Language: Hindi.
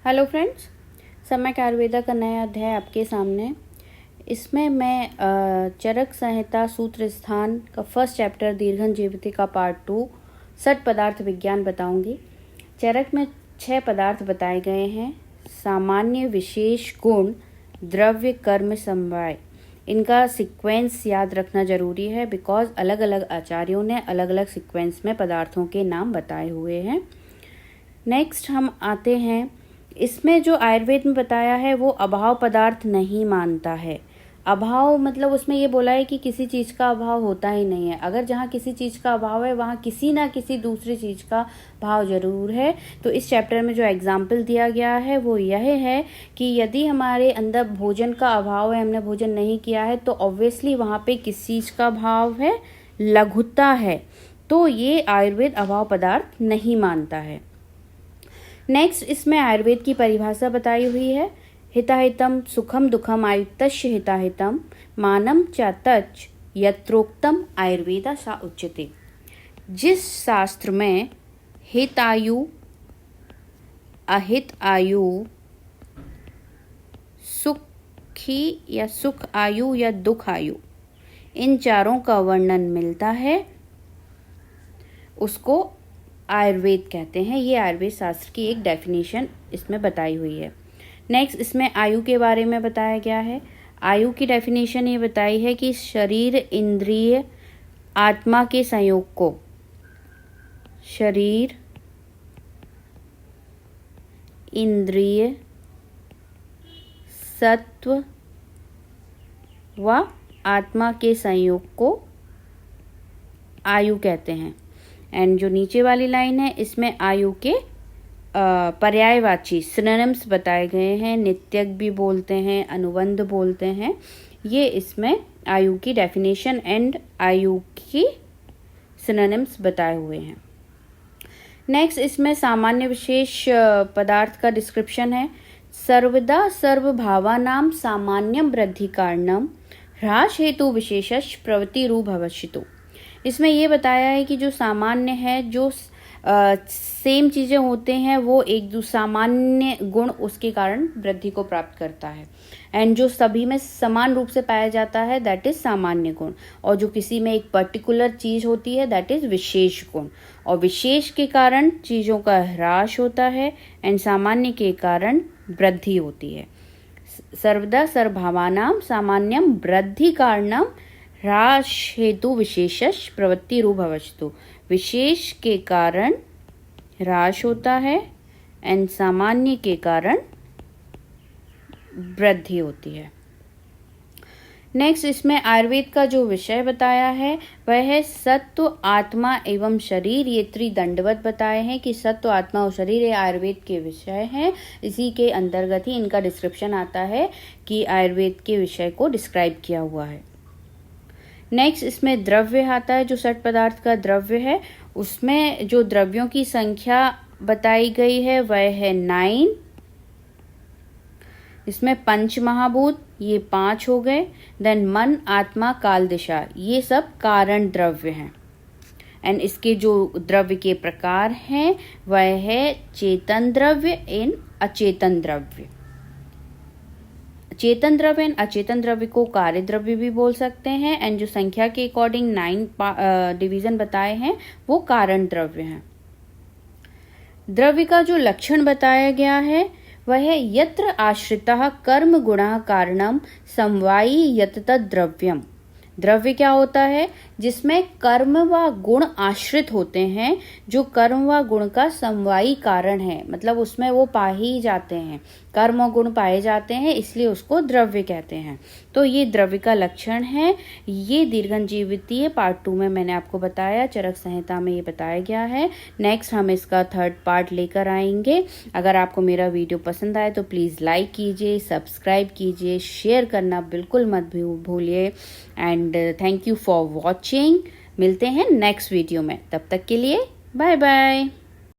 हेलो फ्रेंड्स, सम्यक आयुर्वेदा का नया अध्याय आपके सामने। इसमें मैं चरक संहिता सूत्र स्थान का फर्स्ट चैप्टर दीर्घन जीविती का पार्ट 2 सठ पदार्थ विज्ञान बताऊंगी। चरक में 6 पदार्थ बताए गए हैं। सामान्य, विशेष, गुण, द्रव्य, कर्म, समवाय। इनका सीक्वेंस याद रखना जरूरी है बिकॉज अलग अलग आचार्यों ने अलग अलग सीक्वेंस में पदार्थों के नाम बताए हुए हैं। नेक्स्ट हम आते हैं, इसमें जो आयुर्वेद में बताया है वो अभाव पदार्थ नहीं मानता है। अभाव मतलब उसमें ये बोला है कि किसी चीज़ का अभाव होता ही नहीं है। अगर जहाँ किसी चीज़ का अभाव है वहाँ किसी ना किसी दूसरी चीज़ का भाव जरूर है। तो इस चैप्टर में जो एग्जाम्पल दिया गया है वो यह है कि यदि हमारे अंदर भोजन का अभाव है, हमने भोजन नहीं किया है, तो ऑब्वियसली वहाँ पे किस चीज़ का भाव है? लघुता है। तो ये आयुर्वेद अभाव पदार्थ नहीं मानता है। नेक्स्ट इसमें आयुर्वेद की परिभाषा बताई हुई है। हिताहितम सुखम दुखम आयुक्तस्य हिताहितम मानम च तच्च यत्रोक्तम आयुर्वेदा सा उच्यते। जिस शास्त्र में हित आयु, अहित आयु, सुखी या सुख आयु या दुख आयु, इन चारों का वर्णन मिलता है उसको आयुर्वेद कहते हैं। ये आयुर्वेद शास्त्र की एक डेफिनेशन इसमें बताई हुई है। नेक्स्ट इसमें आयु के बारे में बताया गया है। आयु की डेफिनेशन ये बताई है कि शरीर, इंद्रिय, आत्मा के संयोग को, शरीर, इंद्रिय, सत्व व आत्मा के संयोग को आयु कहते हैं। एंड जो नीचे वाली लाइन है इसमें आयु के पर्यायवाची सिनोनिम्स बताए गए हैं। नित्यक भी बोलते हैं, अनुबंध बोलते हैं। ये इसमें आयु की डेफिनेशन एंड आयु की सिनोनिम्स बताए हुए हैं। नेक्स्ट इसमें सामान्य विशेष पदार्थ का डिस्क्रिप्शन है। सर्वदा सर्वभावानां सामान्यम वृद्धि कारणम ह्रास हेतु विशेषश प्रवृत्ति रूप भविष्यतु। इसमें ये बताया है कि जो सामान्य है, जो सेम चीज़ें होते हैं, वो एक सामान्य गुण उसके कारण वृद्धि को प्राप्त करता है। एंड जो सभी में समान रूप से पाया जाता है दैट इज सामान्य गुण। और जो किसी में एक पर्टिकुलर चीज़ होती है दैट इज विशेष गुण। और विशेष के कारण चीज़ों का ह्रास होता है एंड सामान्य के कारण वृद्धि होती है। सर्वदा सर्वभावानां सामान्यम वृद्धि कारणम ह्रास हेतु विशेषश प्रवृत्ति रूप भविष्यतु। विशेष के कारण ह्रास होता है एंड सामान्य के कारण वृद्धि होती है। नेक्स्ट इसमें आयुर्वेद का जो विषय बताया है वह है सत्व, आत्मा एवं शरीर। ये त्रिदंडवत बताए हैं कि सत्व, आत्मा और शरीर ये आयुर्वेद के विषय हैं। इसी के अंतर्गत ही इनका डिस्क्रिप्शन आता है कि आयुर्वेद के विषय को डिस्क्राइब किया हुआ है। नेक्स्ट इसमें द्रव्य आता है। जो 60 पदार्थ का द्रव्य है उसमें जो द्रव्यों की संख्या बताई गई है वह है 9। इसमें पंच महाभूत ये 5 हो गए। देन मन, आत्मा, काल, दिशा ये सब कारण द्रव्य हैं। एंड इसके जो द्रव्य के प्रकार हैं वह है चेतन द्रव्य एंड अचेतन द्रव्य। चेतन द्रव्य एंड अचेतन द्रव्य को कार्य द्रव्य भी बोल सकते हैं। एंड जो संख्या के अकॉर्डिंग 9 डिवीजन बताए हैं वो कारण द्रव्य हैं। द्रव्य का जो लक्षण बताया गया है वह है यत्र आश्रितः कर्म गुणः कारणम समवायी यत द्रव्यम। द्रव्य क्या होता है? जिसमें कर्म व गुण आश्रित होते हैं, जो कर्म व गुण का समवायी कारण है, मतलब उसमें वो पाए ही जाते हैं, कर्म और गुण पाए जाते हैं, इसलिए उसको द्रव्य कहते हैं। तो ये द्रव्य का लक्षण है। ये दीर्घन जीवितीय पार्ट 2 में मैंने आपको बताया, चरक संहिता में ये बताया गया है। नेक्स्ट हम इसका 3rd पार्ट लेकर आएंगे। अगर आपको मेरा वीडियो पसंद आए तो प्लीज़ लाइक कीजिए, सब्सक्राइब कीजिए, शेयर करना बिल्कुल मत भूलिए। And thank you for watching. मिलते हैं नेक्स्ट वीडियो में, तब तक के लिए बाय बाय।